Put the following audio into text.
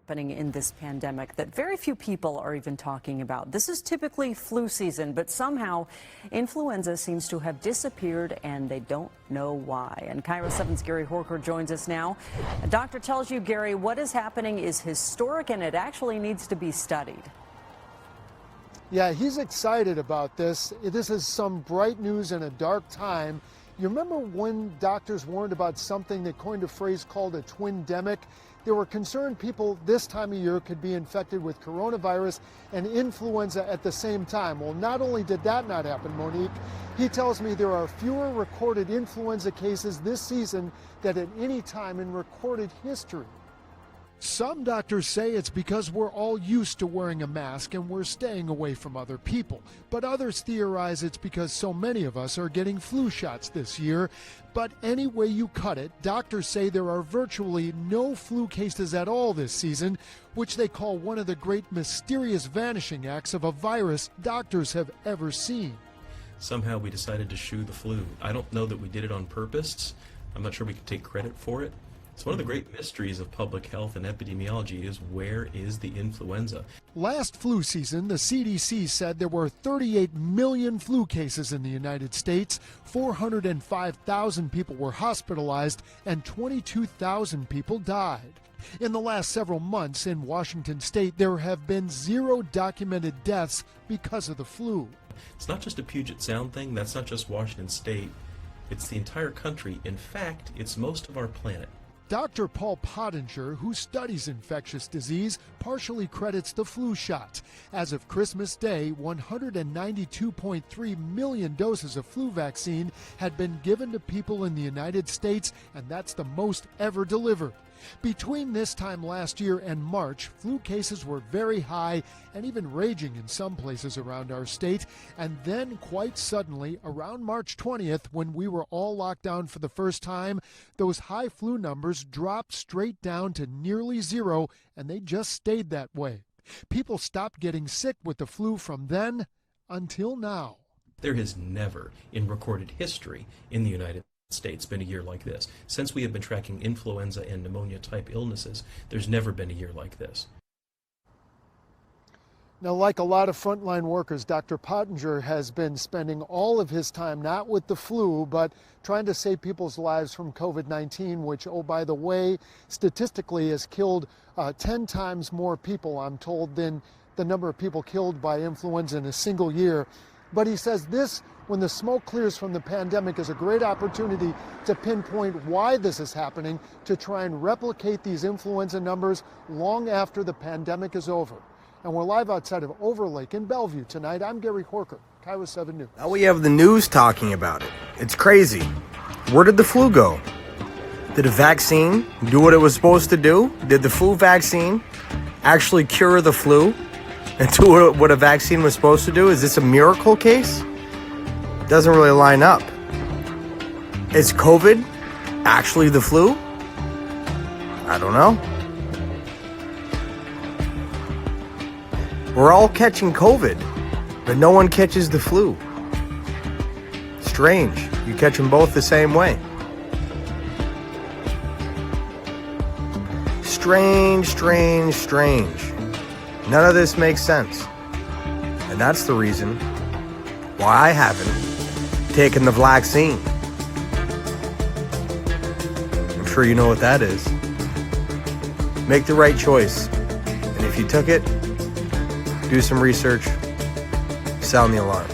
Happening in this pandemic that very few people are even talking about. This is typically flu season, but somehow influenza seems to have disappeared and they don't know why. And Cairo 7's Gary Horker joins us now. A doctor tells you, Gary, what is happening is historic and it actually needs to be studied. Yeah, he's excited about this. This is some bright news in a dark time. You remember when doctors warned about something? They coined a phrase called a twindemic. They were concerned people this time of year could be infected with coronavirus and influenza at the same time. Well, not only did that not happen, Monique, he tells me there are fewer recorded influenza cases this season than at any time in recorded history. Some doctors say it's because we're all used to wearing a mask and we're staying away from other people. But others theorize it's because so many of us are getting flu shots this year. But any way you cut it, doctors say there are virtually no flu cases at all this season, which they call one of the great mysterious vanishing acts of a virus doctors have ever seen. Somehow we decided to shoo the flu. I don't know that we did it on purpose. I'm not sure we can take credit for it. It's one of the great mysteries of public health and epidemiology is where is the influenza? Last flu season, the CDC said there were 38 million flu cases in the United States, 405,000 people were hospitalized, and 22,000 people died. In the last several months in Washington state, there have been 0 documented deaths because of the flu. It's not just a Puget Sound thing, that's not just Washington state, it's the entire country. In fact, it's most of our planet. Dr. Paul Pottinger, who studies infectious disease, partially credits the flu shot. As of Christmas Day, 192.3 million doses of flu vaccine had been given to people in the United States, and that's the most ever delivered. Between this time last year and March, flu cases were very high and even raging in some places around our state. And then quite suddenly, around March 20th, when we were all locked down for the first time, those high flu numbers dropped straight down to nearly 0, and they just stayed that way. People stopped getting sick with the flu from then until now. There has never, in recorded history in the United States, been a year like this. Since we have been tracking influenza and pneumonia type illnesses, there's never been a year like this. Now, like a lot of frontline workers, Dr. Pottinger has been spending all of his time not with the flu, but trying to save people's lives from COVID-19, which, oh, by the way, statistically has killed 10 times more people, I'm told, than the number of people killed by influenza in a single year. But he says this, when the smoke clears from the pandemic, is a great opportunity to pinpoint why this is happening, to try and replicate these influenza numbers long after the pandemic is over. And we're live outside of Overlake in Bellevue tonight. I'm Gary Horker, Cairo 7 News. Now we have the news talking about it. It's crazy. Where did the flu go? Did a vaccine do what it was supposed to do? Did the flu vaccine actually cure the flu and do what a vaccine was supposed to do? Is this a miracle case? Doesn't really line up. Is COVID actually the flu? I don't know. We're all catching COVID, but no one catches the flu. Strange. You catch them both the same way. Strange, strange, strange. None of this makes sense. And that's the reason why I haven't taken the vaccine. I'm sure you know what that is. Make the right choice. And if you took it, do some research, sound the alarm.